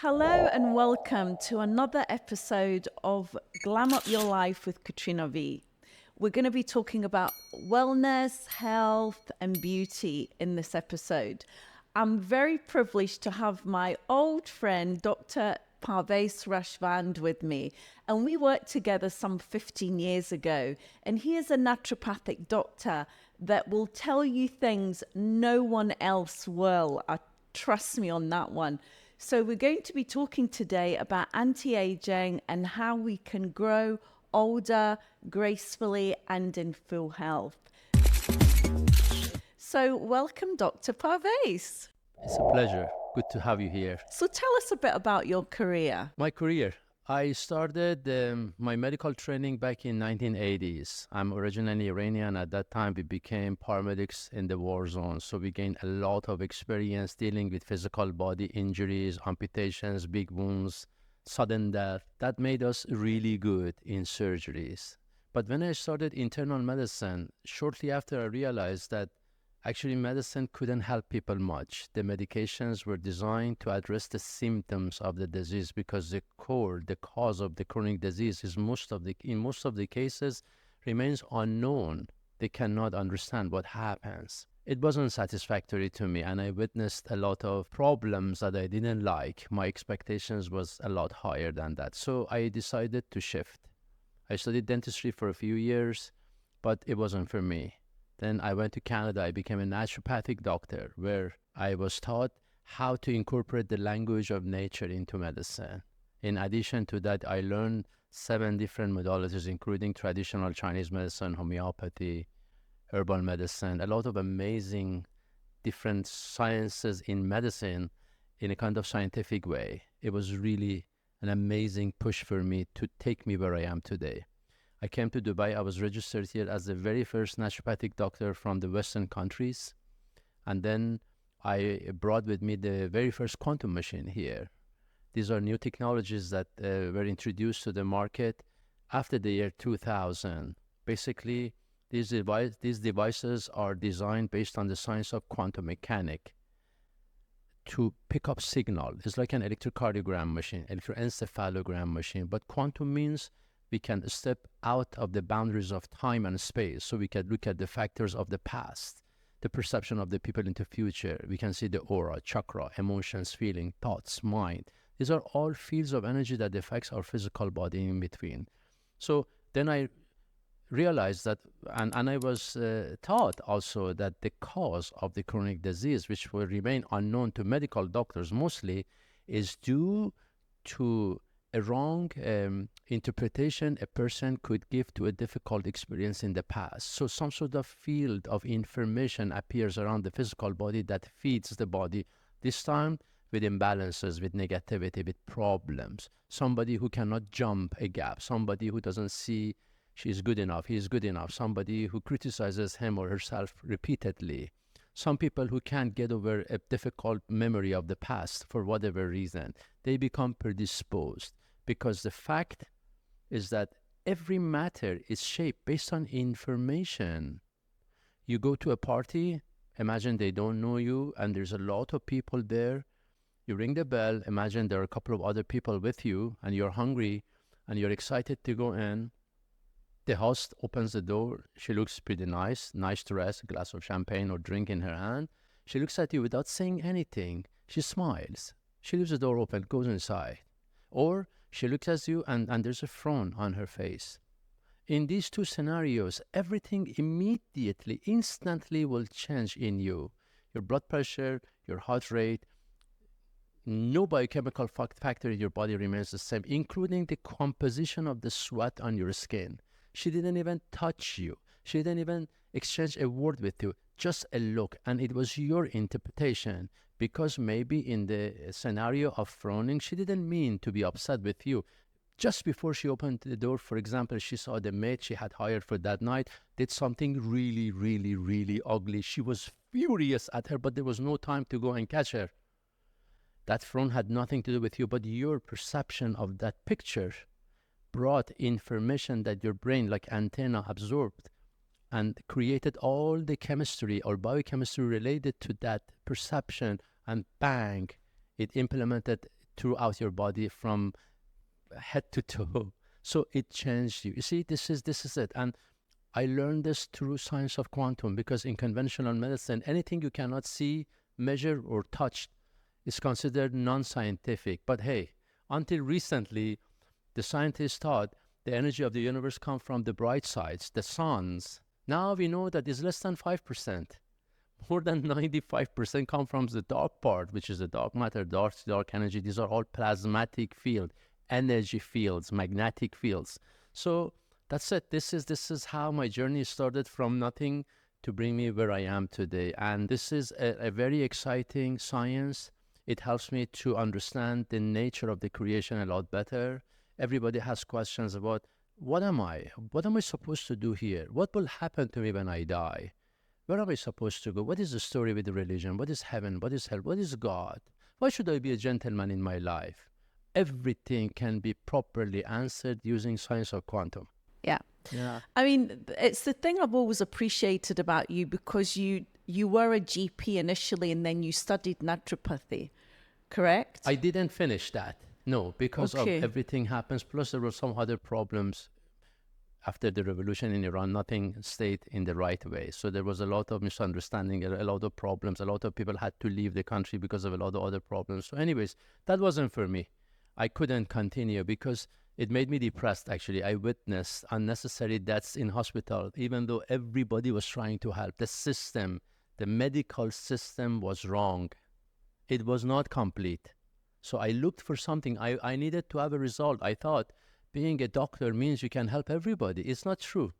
Hello and welcome to another episode of Glam Up Your Life with Katrina V. We're going to be talking about wellness, health, and beauty in this episode. I'm very privileged to have my old friend, Dr. Parvez Rashvand, with me, and we worked together some 15 years ago. And he is a naturopathic doctor that will tell you things no one else will. Trust me on that one. So we're going to be talking today about anti-aging and how we can grow older gracefully and in full health. So welcome, Dr. Parvez. It's a pleasure. Good to have you here. So tell us a bit about your career. My career. I started my medical training back in 1980s. I'm originally Iranian. At that time, we became paramedics in the war zone. So we gained a lot of experience dealing with physical body injuries, amputations, big wounds, sudden death. That made us really good in surgeries. But when I started internal medicine, shortly after I realized that actually medicine couldn't help people much. The medications were designed to address the symptoms of the disease because the cause of the chronic disease is in most of the cases remains unknown. They cannot understand what happens. It wasn't satisfactory to me, and I witnessed a lot of problems that I didn't like. My expectations was a lot higher than that. So I decided to shift. I studied dentistry for a few years, but it wasn't for me. Then I went to Canada. I became a naturopathic doctor where I was taught how to incorporate the language of nature into medicine. In addition to that, I learned 7 different modalities, including traditional Chinese medicine, homeopathy, herbal medicine, a lot of amazing different sciences in medicine in a kind of scientific way. It was really an amazing push for me to take me where I am today. I came to Dubai. I was registered here as the very first naturopathic doctor from the Western countries. And then I brought with me the very first quantum machine here. These are new technologies that were introduced to the market after the year 2000. Basically, these devices are designed based on the science of quantum mechanics to pick up signal. It's like an electrocardiogram machine, electroencephalogram machine. But quantum means we can step out of the boundaries of time and space, so we can look at the factors of the past, the perception of the people into future. We can see the aura, chakra, emotions, feeling, thoughts, mind. These are all fields of energy that affects our physical body in between. So then I realized that, and I was taught also that the cause of the chronic disease, which will remain unknown to medical doctors mostly, is due to a wrong interpretation a person could give to a difficult experience in the past. So some sort of field of information appears around the physical body that feeds the body, this time with imbalances, with negativity, with problems. Somebody who cannot jump a gap, somebody who doesn't see she's good enough, he is good enough, somebody who criticizes him or herself repeatedly. Some people who can't get over a difficult memory of the past for whatever reason, they become predisposed. Because the fact is that every matter is shaped based on information. You go to a party, imagine they don't know you, and there's a lot of people there. You ring the bell, imagine there are a couple of other people with you, and you're hungry, and you're excited to go in. The host opens the door. She looks pretty nice dress, a glass of champagne or drink in her hand. She looks at you without saying anything. She smiles. She leaves the door open, goes inside. Or she looks at you and there's a frown on her face. In these two scenarios, everything immediately, instantly will change in you. Your blood pressure, your heart rate, no biochemical factor in your body remains the same, including the composition of the sweat on your skin. She didn't even touch you. She didn't even exchange a word with you, just a look. And it was your interpretation, because maybe in the scenario of frowning, she didn't mean to be upset with you. Just before she opened the door, for example, she saw the maid she had hired for that night did something really, really, really ugly. She was furious at her, but there was no time to go and catch her. That frown had nothing to do with you, but your perception of that picture brought information that your brain, like antenna, absorbed and created all the chemistry or biochemistry related to that perception, and bang, it implemented throughout your body from head to toe. So it changed you. You see, this is it. And I learned this through science of quantum, because in conventional medicine, anything you cannot see, measure, or touch is considered non-scientific. But hey, until recently, the scientists thought the energy of the universe comes from the bright sides, the suns. Now we know that it's less than 5%. More than 95% come from the dark part, which is the dark matter, dark energy. These are all plasmatic field, energy fields, magnetic fields. So that's it. This is how my journey started, from nothing to bring me where I am today. And this is a very exciting science. It helps me to understand the nature of the creation a lot better. Everybody has questions about, what am I? What am I supposed to do here? What will happen to me when I die? Where am I supposed to go? What is the story with the religion? What is heaven? What is hell? What is God? Why should I be a gentleman in my life? Everything can be properly answered using science of quantum. Yeah. Yeah. I mean, it's the thing I've always appreciated about you, because you were a GP initially and then you studied naturopathy, correct? I didn't finish that. No, because Okay. of everything happens. Plus, there were some other problems after the revolution in Iran. Nothing stayed in the right way. So there was a lot of misunderstanding, a lot of problems. A lot of people had to leave the country because of a lot of other problems. So anyways, that wasn't for me. I couldn't continue because it made me depressed, actually. I witnessed unnecessary deaths in hospital, even though everybody was trying to help. The system, the medical system was wrong. It was not complete. So I looked for something. I needed to have a result. I thought being a doctor means you can help everybody. It's not true.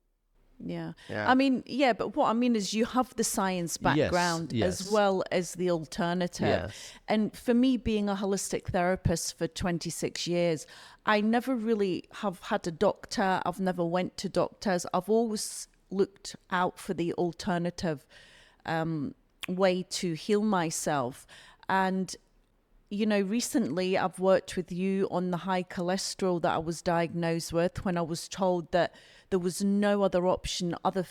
Yeah. Yeah. I mean, yeah, but what I mean is you have the science background as yes. well as the alternative. Yes. And for me, being a holistic therapist for 26 years, I never really have had a doctor. I've never went to doctors. I've always looked out for the alternative way to heal myself. And you know, recently I've worked with you on the high cholesterol that I was diagnosed with, when I was told that there was no other option other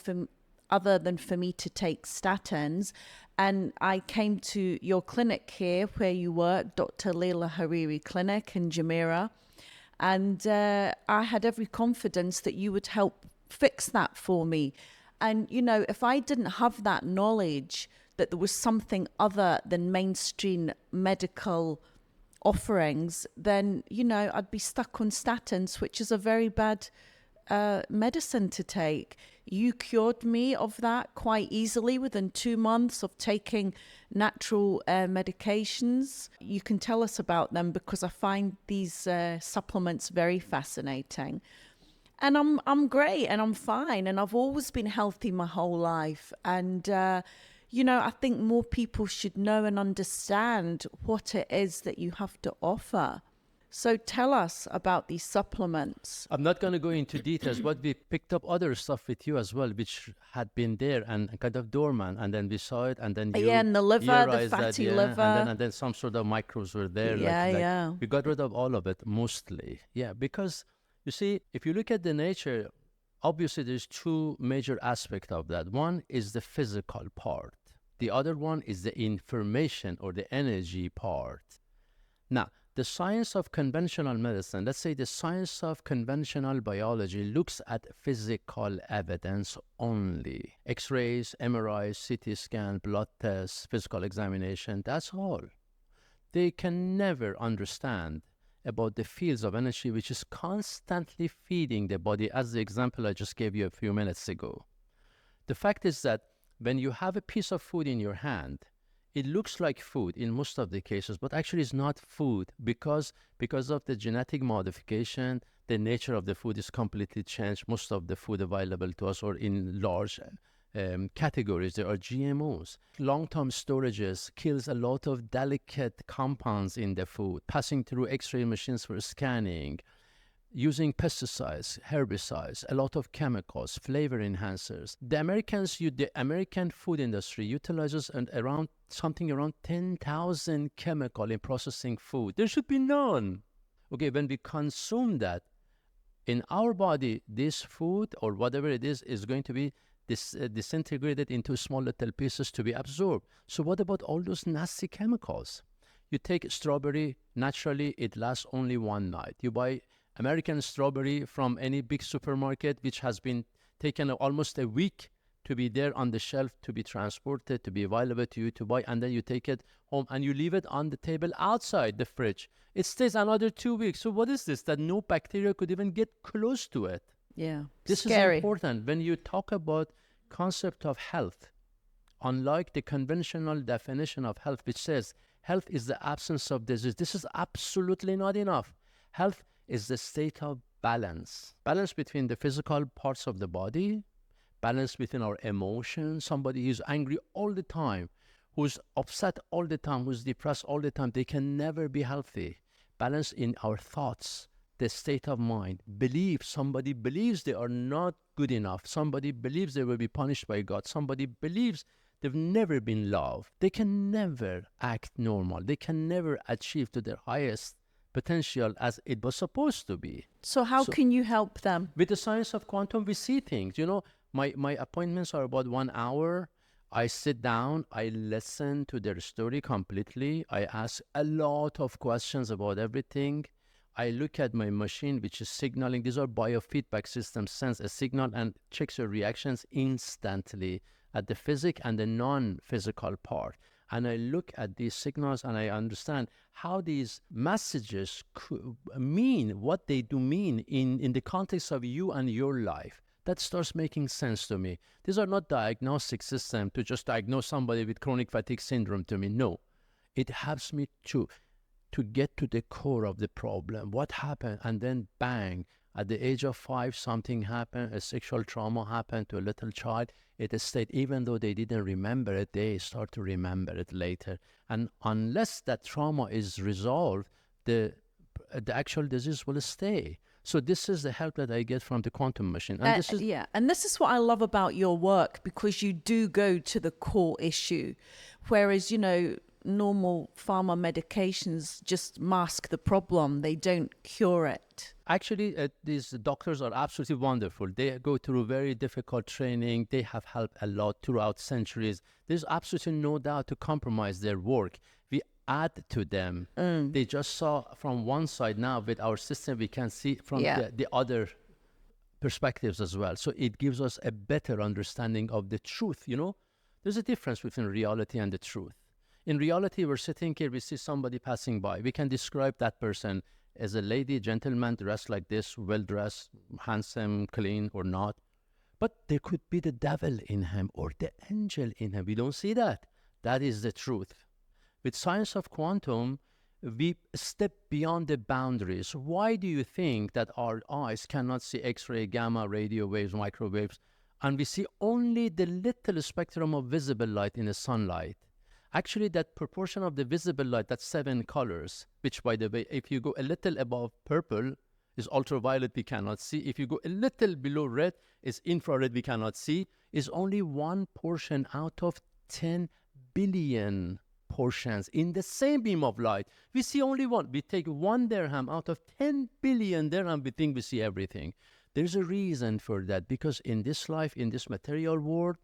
than for me to take statins. And I came to your clinic here where you work, Dr. Leila Hariri Clinic in Jumeirah. And I had every confidence that you would help fix that for me. And, you know, if I didn't have that knowledge that there was something other than mainstream medical offerings, then, you know, I'd be stuck on statins, which is a very bad medicine to take. You cured me of that quite easily within 2 months of taking natural medications. You can tell us about them, because I find these supplements very fascinating. And I'm great and I'm fine, and I've always been healthy my whole life. And you know, I think more people should know and understand what it is that you have to offer. So tell us about these supplements. I'm not going to go into details, but we picked up other stuff with you as well, which had been there and kind of dormant, and then we saw it, and then you Yeah, and the liver, the realized fatty that, liver. and then some sort of microbes were there. Yeah. We got rid of all of it, mostly. Yeah, because you see, if you look at the nature, obviously there's two major aspects of that. One is the physical part. The other one is the information or the energy part. Now, the science of conventional medicine, let's say the science of conventional biology, looks at physical evidence only. X-rays, MRIs, CT scan, blood tests, physical examination, that's all. They can never understand about the fields of energy which is constantly feeding the body, as the example I just gave you a few minutes ago. The fact is that when you have a piece of food in your hand, it looks like food in most of the cases, but actually it's not food, because of the genetic modification, the nature of the food is completely changed. Most of the food available to us, or in large categories, there are GMOs. Long-term storages kills a lot of delicate compounds in the food, passing through X-ray machines for scanning, using pesticides, herbicides, a lot of chemicals, flavor enhancers. The American food industry utilizes around 10,000 chemicals in processing food. There should be none. Okay, when we consume that, in our body, this food or whatever it is going to be disintegrated into small little pieces to be absorbed. So what about all those nasty chemicals? You take strawberry, naturally, it lasts only one night. You buy American strawberry from any big supermarket, which has been taken almost a week to be there on the shelf, to be transported, to be available to you to buy, and then you take it home and you leave it on the table outside the fridge. It stays another 2 weeks. So what is this? That no bacteria could even get close to it. Yeah. This Scary. is important when you talk about concept of health. Unlike the conventional definition of health, which says health is the absence of disease, this is absolutely not enough. Health is the state of balance. Balance between the physical parts of the body, balance between our emotions. Somebody who's angry all the time, who's upset all the time, who's depressed all the time, they can never be healthy. Balance in our thoughts, the state of mind. Belief, somebody believes they are not good enough. Somebody believes they will be punished by God. Somebody believes they've never been loved. They can never act normal. They can never achieve to their highest potential as it was supposed to be. So how can you help them? With the science of quantum, we see things. You know, my appointments are about 1 hour. I sit down, I listen to their story completely. I ask a lot of questions about everything. I look at my machine, which is signaling. These are biofeedback systems, sends a signal and checks your reactions instantly at the physical and the non-physical part. And I look at these signals and I understand how these messages mean, what they do mean in the context of you and your life. That starts making sense to me. These are not diagnostic systems to just diagnose somebody with chronic fatigue syndrome to me. No, it helps me to get to the core of the problem. What happened? And then bang, at the age of 5, something happened, a sexual trauma happened to a little child. It stayed, even though they didn't remember it, they start to remember it later. And unless that trauma is resolved, the actual disease will stay. So this is the help that I get from the quantum machine. And this is and this is what I love about your work, because you do go to the core issue, whereas, normal pharma medications just mask the problem. They don't cure it. Actually, these doctors are absolutely wonderful. They go through very difficult training. They have helped a lot throughout centuries. There's absolutely no doubt to compromise their work. We add to them. They just saw from one side. Now with our system, we can see from the other perspectives as well. So it gives us a better understanding of the truth. There's a difference between reality and the truth. In reality, we're sitting here, we see somebody passing by. We can describe that person as a lady, gentleman, dressed like this, well-dressed, handsome, clean, or not. But there could be the devil in him or the angel in him. We don't see that. That is the truth. With science of quantum, we step beyond the boundaries. Why do you think that our eyes cannot see X-ray, gamma, radio waves, microwaves, and we see only the little spectrum of visible light in the sunlight? Actually, that proportion of the visible light, that's 7 colors, which, by the way, if you go a little above purple, is ultraviolet, we cannot see. If you go a little below red, is infrared, we cannot see, is only one portion out of 10 billion portions in the same beam of light. We see only one. We take 1 dirham out of 10 billion dirham, we think we see everything. There's a reason for that, because in this life, in this material world,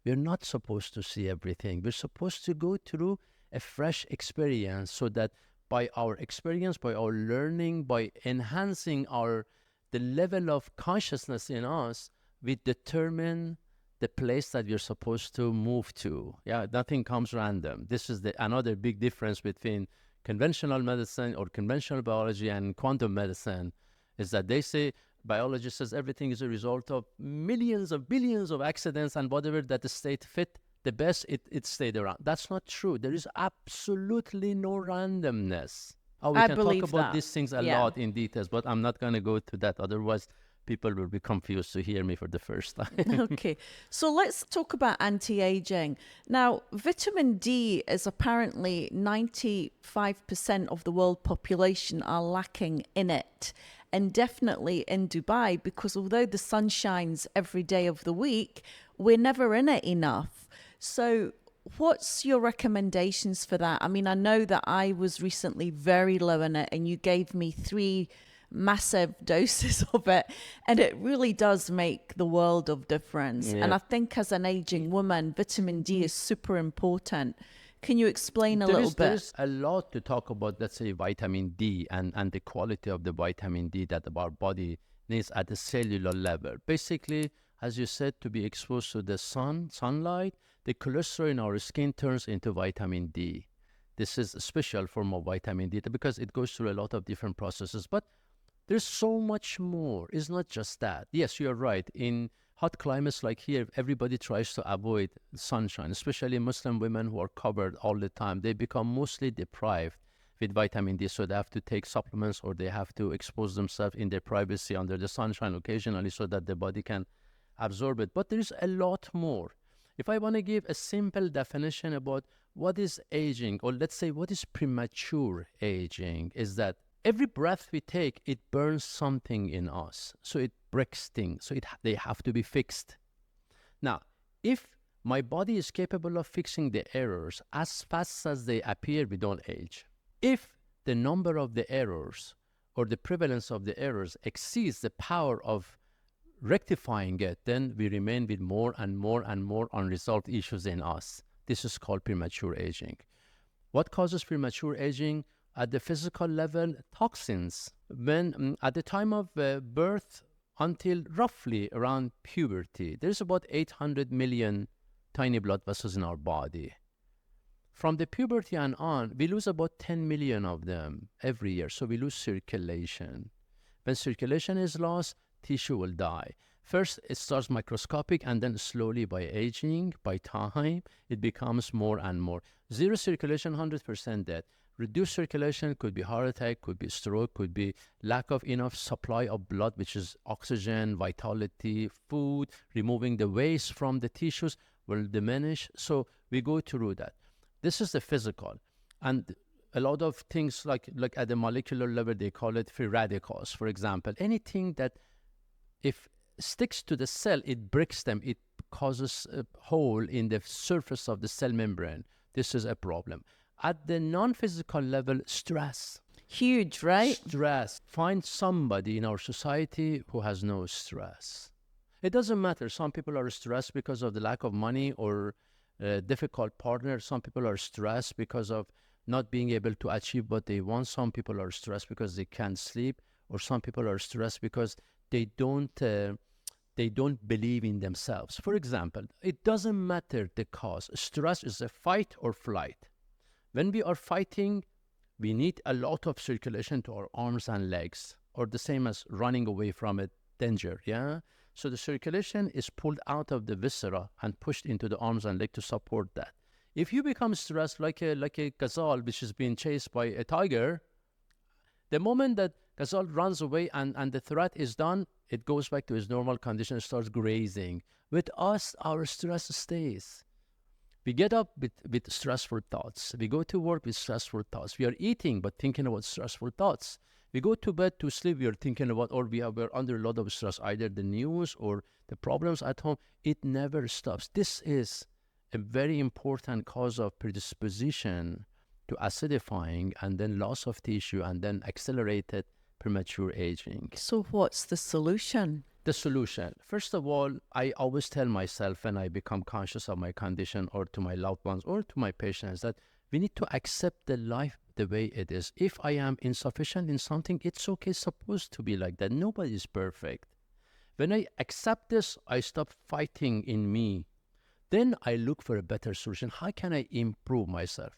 we're not supposed to see everything. We're supposed to go through a fresh experience, so that by our experience, by our learning, by enhancing the level of consciousness in us, we determine the place that we're supposed to move to. Yeah, nothing comes random. This is another big difference between conventional medicine or conventional biology and quantum medicine, is that they say, biology says everything is a result of millions of billions of accidents, and whatever that the state fit the best, it stayed around. That's not true. There is absolutely no randomness. We I can believe talk about that. these things a lot in details, but I'm not going to go to that. Otherwise, people will be confused to hear me for the first time. Okay, so let's talk about anti-aging. Now, vitamin D is apparently 95% of the world population are lacking in it. And definitely in Dubai, because although the sun shines every day of the week, we're never in it enough. So what's your recommendations for that? I mean, I know that I was recently very low in it, and you gave me 3 massive doses of it, and it really does make the world of difference. And I think as an aging woman, vitamin D is super important. Can you explain a There little is there bit? is a lot to talk about, let's say, vitamin D and the quality of the vitamin D that our body needs at the cellular level. Basically, as you said, to be exposed to the sunlight, the cholesterol in our skin turns into vitamin D. This is a special form of vitamin D because it goes through a lot of different processes. But there's so much more. It's not just that. Yes, you're right. In hot climates like here, everybody tries to avoid sunshine, especially Muslim women who are covered all the time. They become mostly deprived with vitamin D, so they have to take supplements or they have to expose themselves in their privacy under the sunshine occasionally so that the body can absorb it. But there's a lot more. If I want to give a simple definition about what is aging, or let's say what is premature aging, is that every breath we take, it burns something in us. So it breaks things. So they have to be fixed. Now, if my body is capable of fixing the errors as fast as they appear, we don't age. If the number of the errors or the prevalence of the errors exceeds the power of rectifying it, then we remain with more and more and more unresolved issues in us. This is called premature aging. What causes premature aging? At the physical level, toxins. When at the time of birth until roughly around puberty, there's about 800 million tiny blood vessels in our body. From the puberty and on, we lose about 10 million of them every year. So we lose circulation. When circulation is lost, tissue will die. First, it starts microscopic, and then slowly by aging, by time, it becomes more and more. Zero circulation, 100% dead. Reduced circulation could be heart attack, could be stroke, could be lack of enough supply of blood, which is oxygen, vitality, food, removing the waste from the tissues will diminish. So we go through that. This is the physical. And a lot of things like at the molecular level, they call it free radicals, for example. Anything that if sticks to the cell, it breaks them. It causes a hole in the surface of the cell membrane. This is a problem. At the non-physical level, stress. Huge, right? Stress. Find somebody in our society who has no stress. It doesn't matter. Some people are stressed because of the lack of money or a difficult partner. Some people are stressed because of not being able to achieve what they want. Some people are stressed because they can't sleep, or some people are stressed because they don't believe in themselves. For example, it doesn't matter the cause. Stress is a fight or flight. When we are fighting, we need a lot of circulation to our arms and legs, or the same as running away from a danger, yeah? So the circulation is pulled out of the viscera and pushed into the arms and legs to support that. If you become stressed like a gazelle which is being chased by a tiger, the moment that gazelle runs away and the threat is done, it goes back to its normal condition and starts grazing. With us, our stress stays. We get up with stressful thoughts. We go to work with stressful thoughts. We are eating but thinking about stressful thoughts. We go to bed to sleep, we are thinking about, or we're under a lot of stress, either the news or the problems at home. It never stops. This is a very important cause of predisposition to acidifying and then loss of tissue and then accelerated premature aging. So what's the solution? The solution. First of all, I always tell myself when I become conscious of my condition, or to my loved ones or to my patients, that we need to accept the life the way it is. If I am insufficient in something, it's okay, it's supposed to be like that. Nobody is perfect. When I accept this, I stop fighting in me. Then I look for a better solution. How can I improve myself?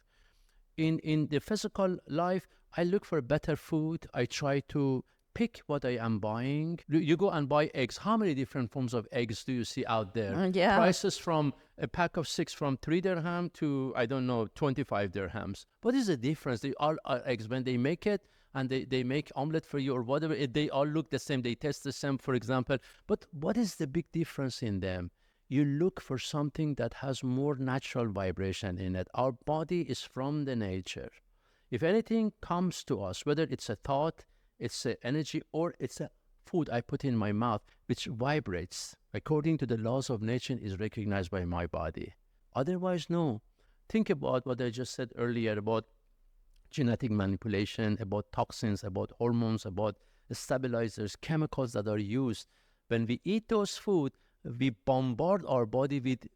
In the physical life, I look for better food. I try to pick what I am buying. You go and buy eggs. How many different forms of eggs do you see out there? Yeah. Prices from a pack of 6 from 3 dirham to, I don't know, 25 dirhams. What is the difference? They all are eggs. When they make it and they make omelette for you or whatever, they all look the same. They taste the same, for example. But what is the big difference in them? You look for something that has more natural vibration in it. Our body is from the nature. If anything comes to us, whether it's a thought, it's an energy, or it's a food I put in my mouth, which vibrates according to the laws of nature, is recognized by my body. Otherwise, no. Think about what I just said earlier about genetic manipulation, about toxins, about hormones, about stabilizers, chemicals that are used. When we eat those food, we bombard our body with,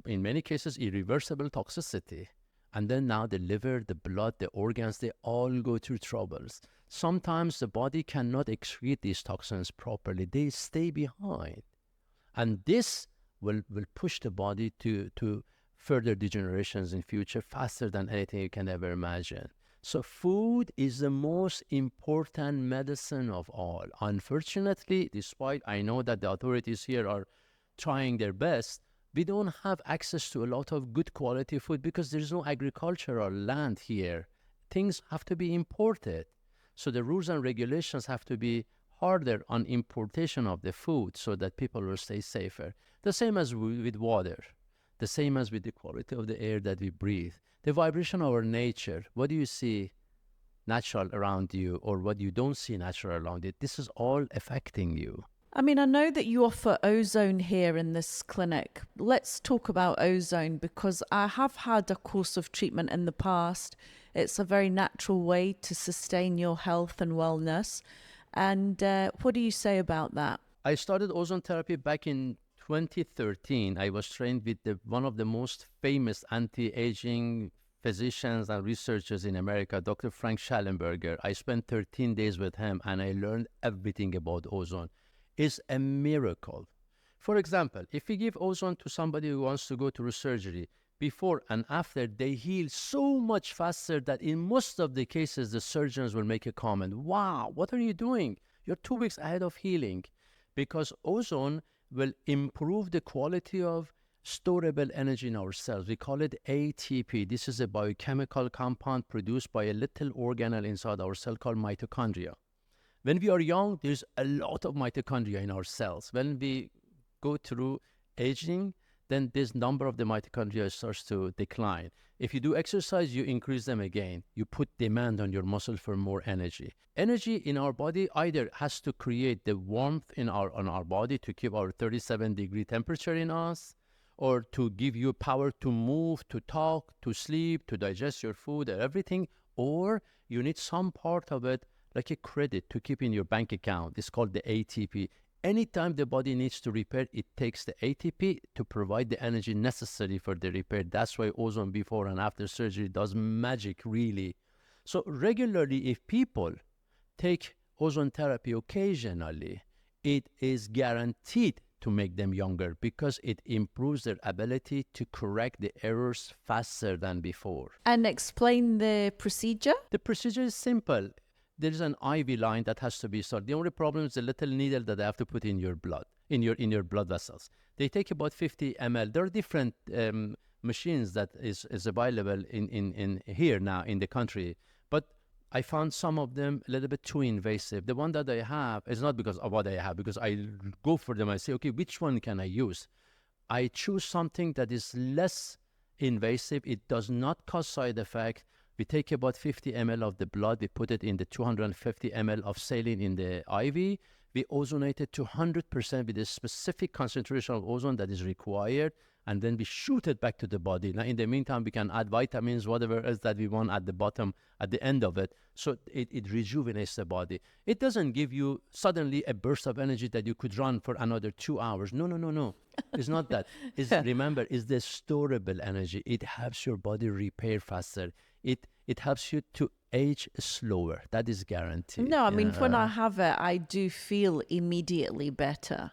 in many cases, irreversible toxicity. And then now the liver, the blood, the organs, they all go through troubles. Sometimes the body cannot excrete these toxins properly. They stay behind. And this will push the body to further degenerations in future faster than anything you can ever imagine. So food is the most important medicine of all. Unfortunately, despite I know that the authorities here are trying their best, we don't have access to a lot of good quality food because there's no agricultural land here. Things have to be imported. So the rules and regulations have to be harder on importation of the food so that people will stay safer. The same as with water, the same as with the quality of the air that we breathe. The vibration of our nature, what do you see natural around you or what you don't see natural around it, this is all affecting you. I mean, I know that you offer ozone here in this clinic. Let's talk about ozone because I have had a course of treatment in the past. It's a very natural way to sustain your health and wellness. And what do you say about that? I started ozone therapy back in 2013. I was trained with one of the most famous anti-aging physicians and researchers in America, Dr. Frank Schallenberger. I spent 13 days with him and I learned everything about ozone. It's a miracle. For example, if we give ozone to somebody who wants to go through surgery, before and after, they heal so much faster that in most of the cases, the surgeons will make a comment, wow, what are you doing? You're 2 weeks ahead of healing. Because ozone will improve the quality of storable energy in our cells. We call it ATP. This is a biochemical compound produced by a little organelle inside our cell called mitochondria. When we are young, there's a lot of mitochondria in our cells. When we go through aging, then this number of the mitochondria starts to decline. If you do exercise, you increase them again. You put demand on your muscle for more energy. Energy in our body either has to create the warmth on our body to keep our 37-degree temperature in us, or to give you power to move, to talk, to sleep, to digest your food and everything, or you need some part of it like a credit to keep in your bank account. It's called the ATP. Anytime the body needs to repair, it takes the ATP to provide the energy necessary for the repair. That's why ozone before and after surgery does magic, really. So regularly, if people take ozone therapy occasionally, it is guaranteed to make them younger because it improves their ability to correct the errors faster than before. And explain the procedure. The procedure is simple. There is an IV line that has to be started. The only problem is the little needle that they have to put in your blood, in your blood vessels. They take about 50 ml. There are different machines that is available in here now in the country, but I found some of them a little bit too invasive. The one that I have is not because of what I have, because I go for them. I say, okay, which one can I use? I choose something that is less invasive. It does not cause side effects. We take about 50 ml of the blood, we put it in the 250 ml of saline in the IV. We ozonate it to 100% with a specific concentration of ozone that is required, and then we shoot it back to the body. Now, in the meantime, we can add vitamins, whatever else that we want at the bottom, at the end of it, so it rejuvenates the body. It doesn't give you suddenly a burst of energy that you could run for another 2 hours. No. It's not that. Remember, it's the storable energy. It helps your body repair faster. It helps you to age slower. That is guaranteed. No, I mean, when I have it, I do feel immediately better.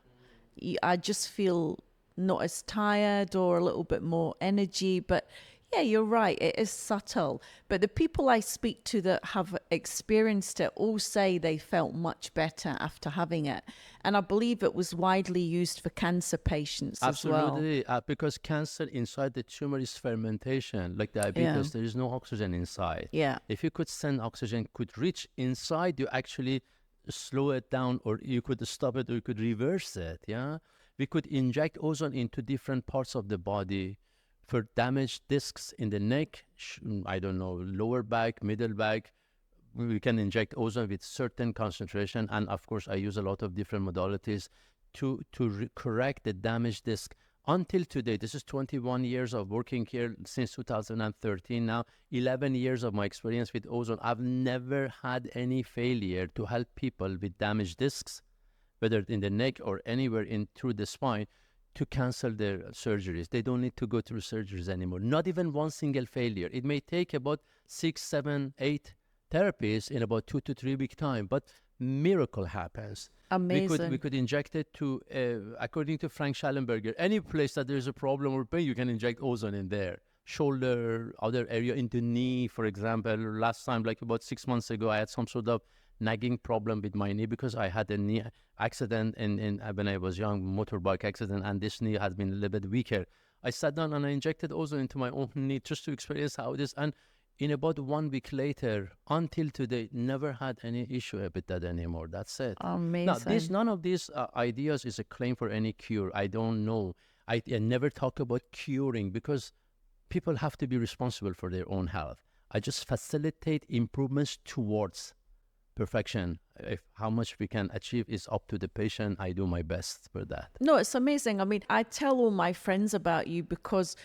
I just feel not as tired or a little bit more energy. But yeah, you're right. It is subtle. But the people I speak to that have experienced it all say they felt much better after having it. And I believe it was widely used for cancer patients as well. Absolutely, because cancer inside the tumor is fermentation. Like diabetes, there is no oxygen inside. Yeah. If you could send oxygen, could reach inside, you actually slow it down, or you could stop it, or you could reverse it. Yeah, we could inject ozone into different parts of the body. For damaged discs in the neck, lower back, middle back, we can inject ozone with certain concentration. And of course, I use a lot of different modalities to correct the damaged disc. Until today, this is 21 years of working here since 2013 now, 11 years of my experience with ozone. I've never had any failure to help people with damaged discs, whether in the neck or anywhere through the spine, to cancel their surgeries. They don't need to go through surgeries anymore. Not even one single failure. It may take about 6, 7, 8 therapies in about 2 to 3 week time, but miracle happens. Amazing. We could inject it to, according to Frank Schallenberger, any place that there's a problem or pain, you can inject ozone in there. Shoulder, other area, into knee, for example. Last time, like about 6 months ago, I had some sort of nagging problem with my knee because I had a knee accident when I was young, motorbike accident, and this knee has been a little bit weaker. I sat down and I injected ozone into my own knee just to experience how it is. And in about 1 week later, until today, never had any issue with that anymore. That's it. Amazing. Now, none of these ideas is a claim for any cure. I don't know. I never talk about curing because people have to be responsible for their own health. I just facilitate improvements towards perfection. If how much we can achieve is up to the patient, I do my best for that. No, it's amazing. I mean, I tell all my friends about you because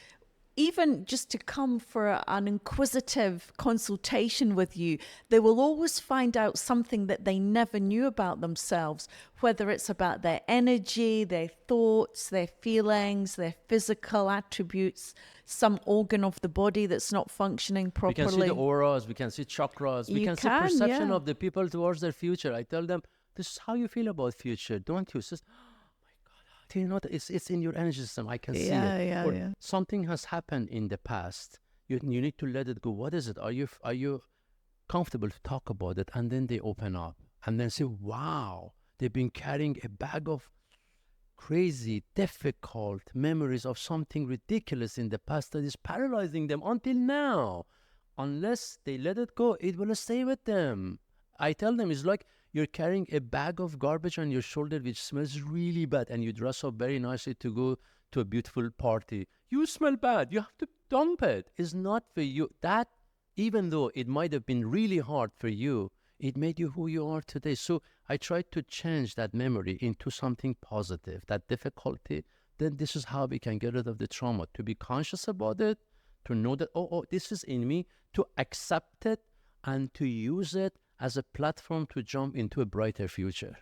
even just to come for an inquisitive consultation with you, they will always find out something that they never knew about themselves, whether it's about their energy, their thoughts, their feelings, their physical attributes, some organ of the body that's not functioning properly. We can see the auras, we can see chakras, we can see perception of the people towards their future. I tell them, this is how you feel about future, don't you? Says, do you know that it's in your energy system? I can see it. Or something has happened in the past. You need to let it go. What is it? Are you comfortable to talk about it? And then they open up and then say, wow, they've been carrying a bag of crazy, difficult memories of something ridiculous in the past that is paralyzing them until now. Unless they let it go, it will stay with them. I tell them it's like you're carrying a bag of garbage on your shoulder which smells really bad, and you dress up very nicely to go to a beautiful party. You smell bad. You have to dump it. It's not for you. That, even though it might have been really hard for you, it made you who you are today. So I tried to change that memory into something positive, that difficulty. Then this is how we can get rid of the trauma, to be conscious about it, to know that, oh, this is in me, to accept it, and to use it as a platform to jump into a brighter future.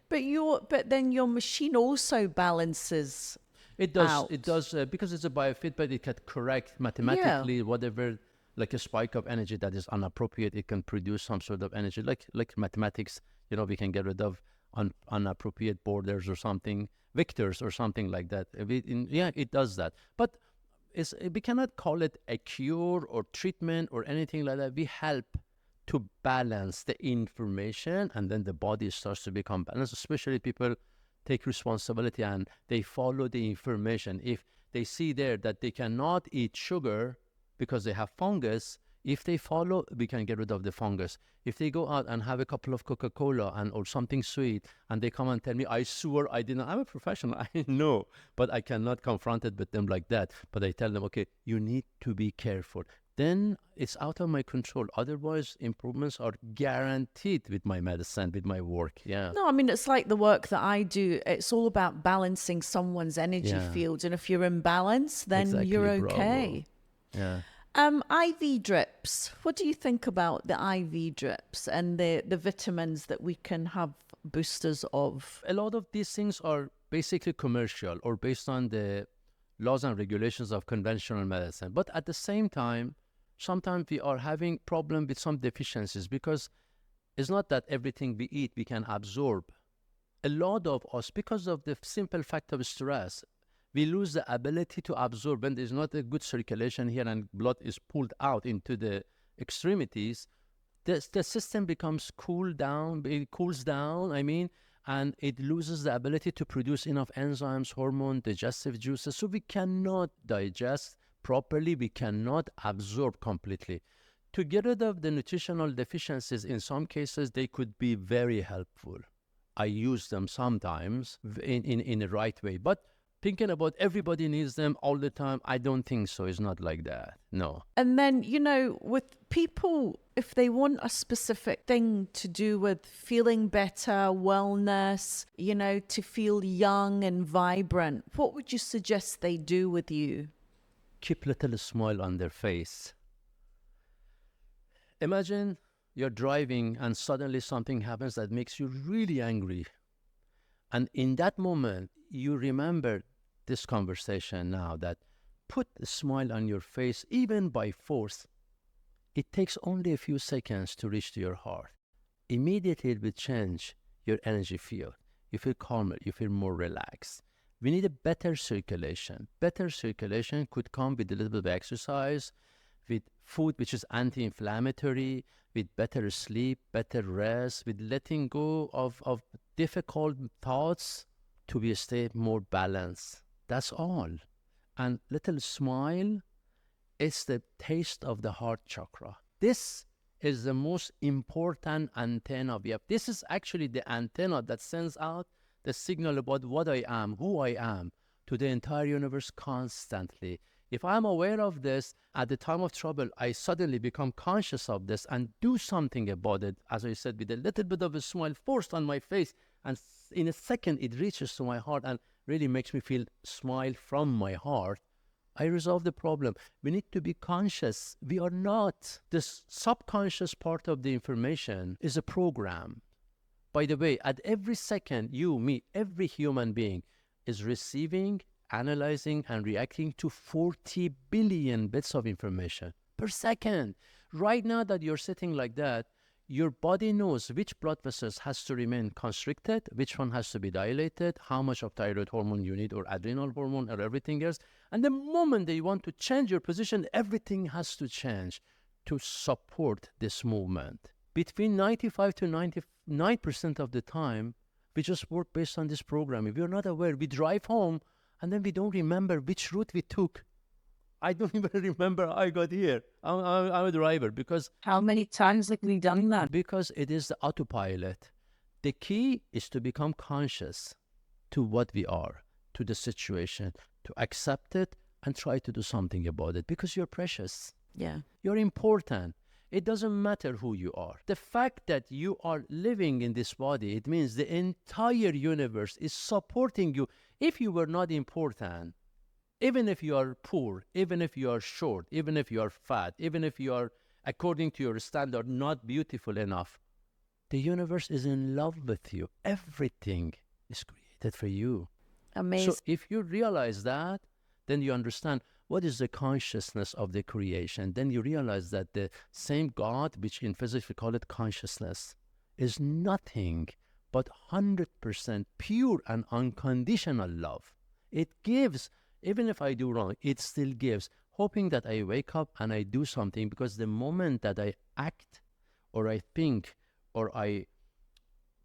But then your machine also balances. It does. Out. It does because it's a biofeedback. It can correct mathematically whatever, like a spike of energy that is inappropriate. It can produce some sort of energy, like mathematics. We can get rid of inappropriate borders or something, vectors or something like that. It does that. But we cannot call it a cure or treatment or anything like that. We help to balance the information, and then the body starts to become balanced, especially people take responsibility and they follow the information. If they see there that they cannot eat sugar because they have fungus, if they follow, we can get rid of the fungus. If they go out and have a couple of Coca-Cola or something sweet, and they come and tell me, I swear I didn't, I'm a professional, I know, but I cannot confront it with them like that. But I tell them, okay, you need to be careful. Then it's out of my control. Otherwise, improvements are guaranteed with my medicine, with my work. Yeah. No, I mean, it's like the work that I do. It's all about balancing someone's energy fields. And if you're in balance, then you're okay. Yeah. IV drips. What do you think about the IV drips and the vitamins that we can have boosters of? A lot of these things are basically commercial or based on the laws and regulations of conventional medicine. But at the same time, sometimes we are having problem with some deficiencies because it's not that everything we eat we can absorb. A lot of us, because of the simple fact of stress, we lose the ability to absorb. When there's not a good circulation here and blood is pulled out into the extremities, the system becomes cools down, and it loses the ability to produce enough enzymes, hormone, digestive juices. So we cannot digest properly, we cannot absorb completely. To get rid of the nutritional deficiencies, in some cases, they could be very helpful. I use them sometimes in the right way. But thinking about everybody needs them all the time, I don't think so. It's not like that. No. And then, with people, if they want a specific thing to do with feeling better, wellness, to feel young and vibrant, what would you suggest they do with you? Keep a little smile on their face. Imagine you're driving and suddenly something happens that makes you really angry. And in that moment, you remember this conversation now that put a smile on your face, even by force. It takes only a few seconds to reach to your heart. Immediately it will change your energy field. You feel calmer, you feel more relaxed. We need a better circulation. Better circulation could come with a little bit of exercise, with food which is anti-inflammatory, with better sleep, better rest, with letting go of difficult thoughts to be stay more balanced. That's all. And little smile is the taste of the heart chakra. This is the most important antenna we have. This is actually the antenna that sends out the signal about what I am, who I am, to the entire universe constantly. If I'm aware of this, at the time of trouble, I suddenly become conscious of this and do something about it, as I said, with a little bit of a smile forced on my face, and in a second it reaches to my heart and really makes me feel smile from my heart. I resolve the problem. We need to be conscious. We are not. This subconscious part of the information is a program. By the way, at every second, you, me, every human being is receiving, analyzing, and reacting to 40 billion bits of information per second. Right now that you're sitting like that, your body knows which blood vessels has to remain constricted, which one has to be dilated, how much of thyroid hormone you need, or adrenal hormone, or everything else. And the moment they want to change your position, everything has to change to support this movement. Between 95 to 99% of the time, we just work based on this program. If you're not aware, we drive home and then we don't remember which route we took. I don't even remember how I got here. I'm a driver because... How many times have we done that? Because it is the autopilot. The key is to become conscious to what we are, to the situation, to accept it and try to do something about it because you're precious. Yeah. You're important. It doesn't matter who you are. The fact that you are living in this body, it means the entire universe is supporting you. If you were not important, even if you are poor, even if you are short, even if you are fat, even if you are, according to your standard, not beautiful enough, the universe is in love with you. Everything is created for you. Amazing. So if you realize that, then you understand what is the consciousness of the creation. Then you realize that the same God, which in physics we call it consciousness, is nothing but 100% pure and unconditional love. It gives. Even if I do wrong, it still gives, hoping that I wake up and I do something, because the moment that I act or I think or I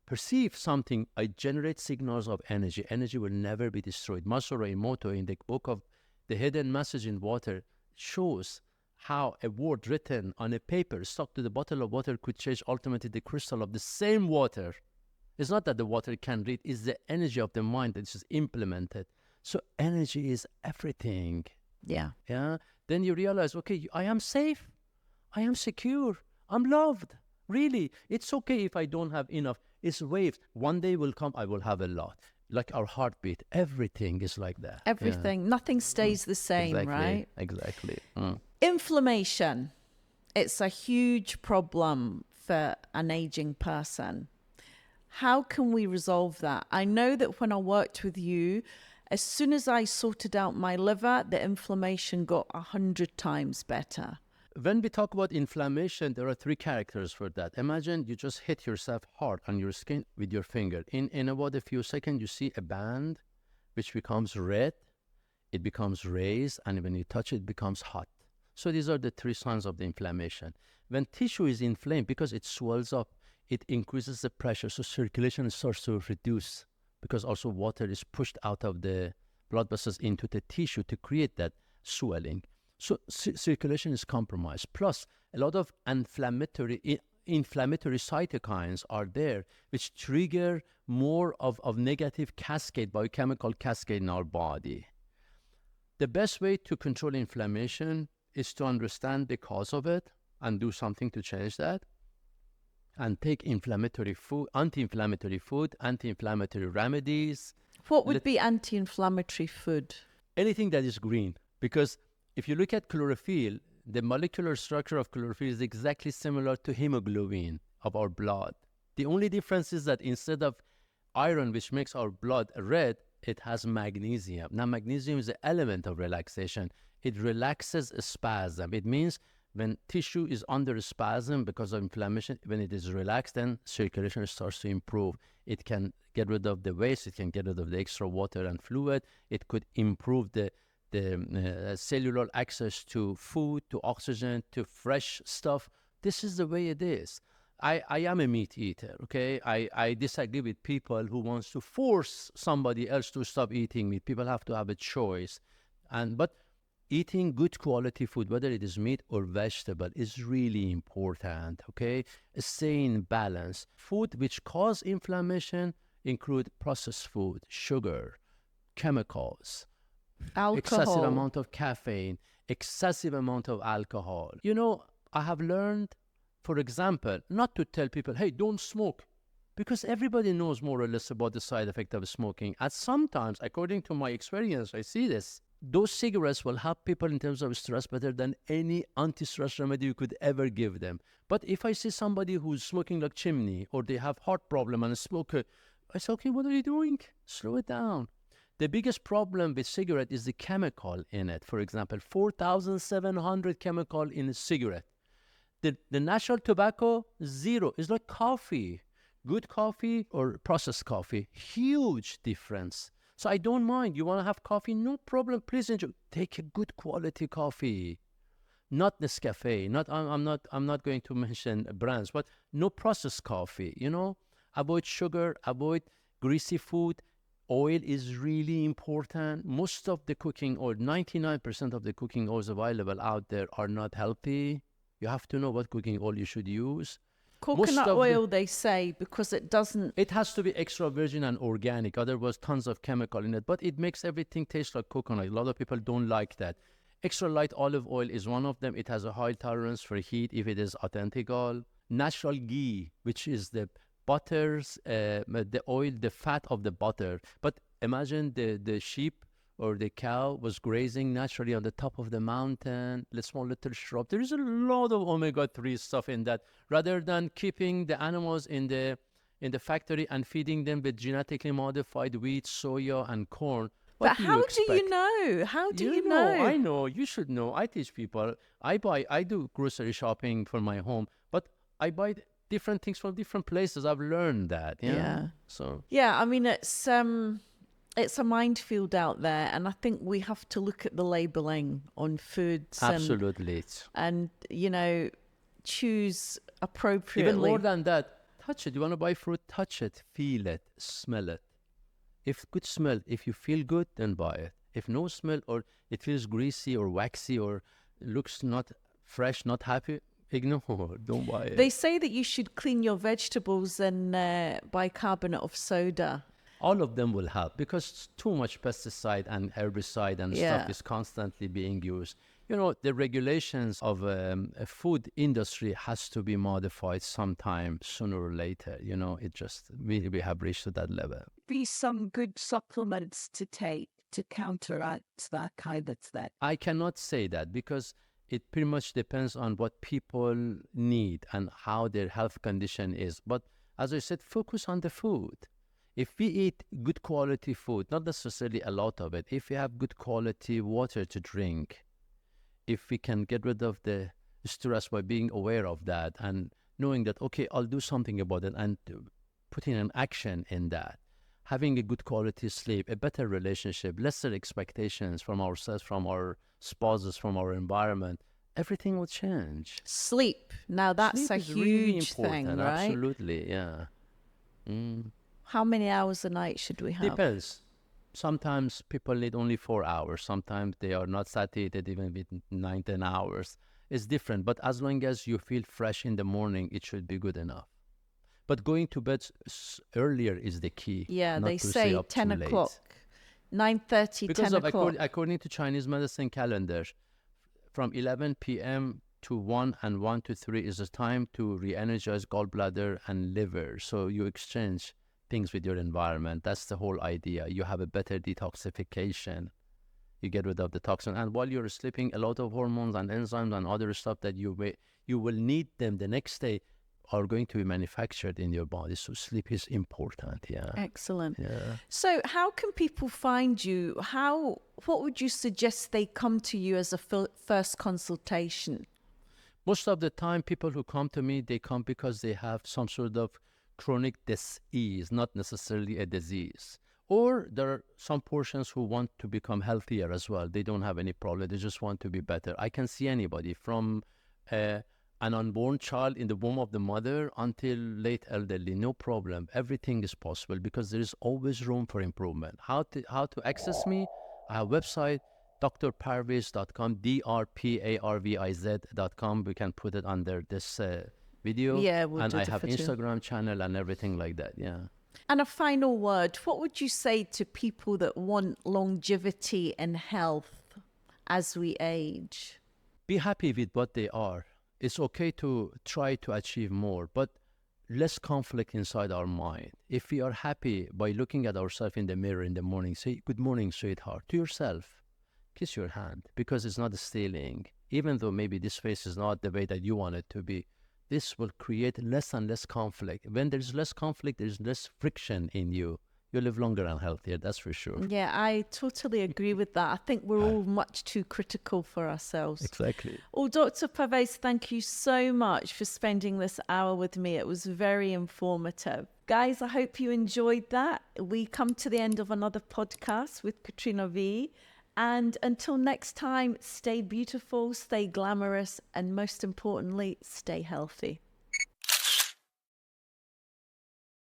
perceive something, I generate signals of energy. Energy will never be destroyed. Masaru Emoto, in the book of The Hidden Message in Water, shows how a word written on a paper stuck to the bottle of water could change ultimately the crystal of the same water. It's not that the water can read, it's the energy of the mind that's just implemented. So energy is everything. Yeah. Yeah. Then you realize, okay, I am safe. I am secure. I'm loved. Really. It's okay if I don't have enough. It's waves. One day will come, I will have a lot. Like our heartbeat. Everything is like that. Everything. Nothing stays the same, Exactly. right? Exactly. Inflammation. It's a huge problem for an aging person. How can we resolve that? I know that when I worked with you, as soon as I sorted out my liver, the inflammation got 100 times better. When we talk about inflammation, there are three characters for that. Imagine you just hit yourself hard on your skin with your finger. In about a few seconds, you see a band which becomes red, it becomes raised, and when you touch it, it becomes hot. So these are the three signs of the inflammation. When tissue is inflamed, because it swells up, it increases the pressure, so circulation starts to reduce, because also water is pushed out of the blood vessels into the tissue to create that swelling. So circulation is compromised. Plus, a lot of inflammatory cytokines are there, which trigger more of negative cascade, biochemical cascade in our body. The best way to control inflammation is to understand the cause of it and do something to change that. And take inflammatory food, anti-inflammatory food, anti-inflammatory remedies. What would be anti-inflammatory food? Anything that is green. Because if you look at chlorophyll, the molecular structure of chlorophyll is exactly similar to hemoglobin of our blood. The only difference is that instead of iron, which makes our blood red, it has magnesium. Now, magnesium is an element of relaxation. It relaxes a spasm. It means when tissue is under spasm because of inflammation, when it is relaxed, then circulation starts to improve. It can get rid of the waste. It can get rid of the extra water and fluid. It could improve the cellular access to food, to oxygen, to fresh stuff. This is the way it is. I am a meat eater, okay? I disagree with people who wants to force somebody else to stop eating meat. People have to have a choice. But eating good quality food, whether it is meat or vegetable, is really important, okay? Stay in balance. Food which cause inflammation include processed food, sugar, chemicals, excessive Alcohol. amount of caffeine, excessive amount of alcohol. You know, I have learned, for example, not to tell people, hey, don't smoke, because everybody knows more or less about the side effect of smoking. And sometimes, according to my experience, I see this. Those cigarettes will help people in terms of stress better than any anti-stress remedy you could ever give them. But if I see somebody who's smoking like chimney, or they have heart problem and a smoker, I say, okay, what are you doing? Slow it down. The biggest problem with cigarette is the chemical in it. For example, 4,700 chemical in a cigarette. The natural tobacco, 0. It's like coffee. Good coffee or processed coffee, huge difference. So I don't mind. You want to have coffee? No problem. Please enjoy. Take a good quality coffee. Not Nescafe. I'm not going to mention brands, but no processed coffee. You know, avoid sugar, avoid greasy food. Oil is really important. Most of the cooking oil, 99% of the cooking oils available out there are not healthy. You have to know what cooking oil you should use. Coconut oil, they say, because it doesn't... It has to be extra virgin and organic. Otherwise, tons of chemical in it. But it makes everything taste like coconut. A lot of people don't like that. Extra light olive oil is one of them. It has a high tolerance for heat if it is authentic oil. Natural ghee, which is the butters, the oil, the fat of the butter. But imagine the sheep or the cow was grazing naturally on the top of the mountain, a small little shrub. There is a lot of omega-3 stuff in that, rather than keeping the animals in the factory and feeding them with genetically modified wheat, soya, and corn. But how do you know? How do you know? I know. You should know. I teach people. I do grocery shopping for my home, but I buy different things from different places. I've learned that. Yeah. So. Yeah, I mean, it's a minefield out there, and I think we have to look at the labeling on foods. Absolutely. And you know, choose appropriately. Even more than that, touch it. You want to buy fruit? Touch it, feel it, smell it. If good smell, if you feel good, then buy it. If no smell, or it feels greasy or waxy or looks not fresh, not happy, ignore. Don't buy it. They say that you should clean your vegetables and bicarbonate of soda. All of them will help, because too much pesticide and herbicide and stuff is constantly being used. You know, the regulations of a food industry has to be modified sometime sooner or later. You know, it just, we have reached to that level. Be some good supplements to take to counteract that kind of thing. I cannot say that, because it pretty much depends on what people need and how their health condition is. But as I said, focus on the food. If we eat good quality food, not necessarily a lot of it, if we have good quality water to drink, if we can get rid of the stress by being aware of that and knowing that, okay, I'll do something about it, and putting an action in that, having a good quality sleep, a better relationship, lesser expectations from ourselves, from our spouses, from our environment, everything will change. Sleep. Now that's Sleep a is really huge thing, important. right? Absolutely, yeah. How many hours a night should we have? Depends. Sometimes people need only 4 hours. Sometimes they are not satiated even with 9-10 hours. It's different. But as long as you feel fresh in the morning, it should be good enough. But going to bed earlier is the key. Yeah, not they to say stay up 10 too late. o'clock, 9:30, Because 10 of o'clock. according to Chinese medicine calendar, from 11 p.m. to 1 and 1 to 3 is the time to re-energize gallbladder and liver. So you exchange things with your environment. That's the whole idea. You have a better detoxification. You get rid of the toxin. And while you're sleeping, a lot of hormones and enzymes and other stuff that you will need them the next day are going to be manufactured in your body. So sleep is important. Yeah. Excellent. Yeah. So how can people find you? What would you suggest they come to you as a first consultation? Most of the time, people who come to me, they come because they have some sort of chronic disease, not necessarily a disease. Or there are some portions who want to become healthier as well. They don't have any problem. They just want to be better. I can see anybody from an unborn child in the womb of the mother until late elderly. No problem. Everything is possible because there is always room for improvement. How to access me? I have a website, drparviz.com, drparviz.com. We can put it under this video. Yeah, we'll And do I the have photo. Instagram channel and everything like that. Yeah. And a final word, what would you say to people that want longevity and health as we age? Be happy with what they are. It's okay to try to achieve more, but less conflict inside our mind. If we are happy by looking at ourselves in the mirror in the morning, say, "Good morning, sweetheart," to yourself. Kiss your hand, because it's not stealing. Even though maybe this face is not the way that you want it to be, this will create less and less conflict. When there's less conflict, there's less friction in you. You live longer and healthier, that's for sure. Yeah, I totally agree with that. I think we're all much too critical for ourselves. Exactly. Well, Dr. Parvez, thank you so much for spending this hour with me. It was very informative. Guys, I hope you enjoyed that. We come to the end of another podcast with Katrina V. And until next time, stay beautiful, stay glamorous, and most importantly, stay healthy.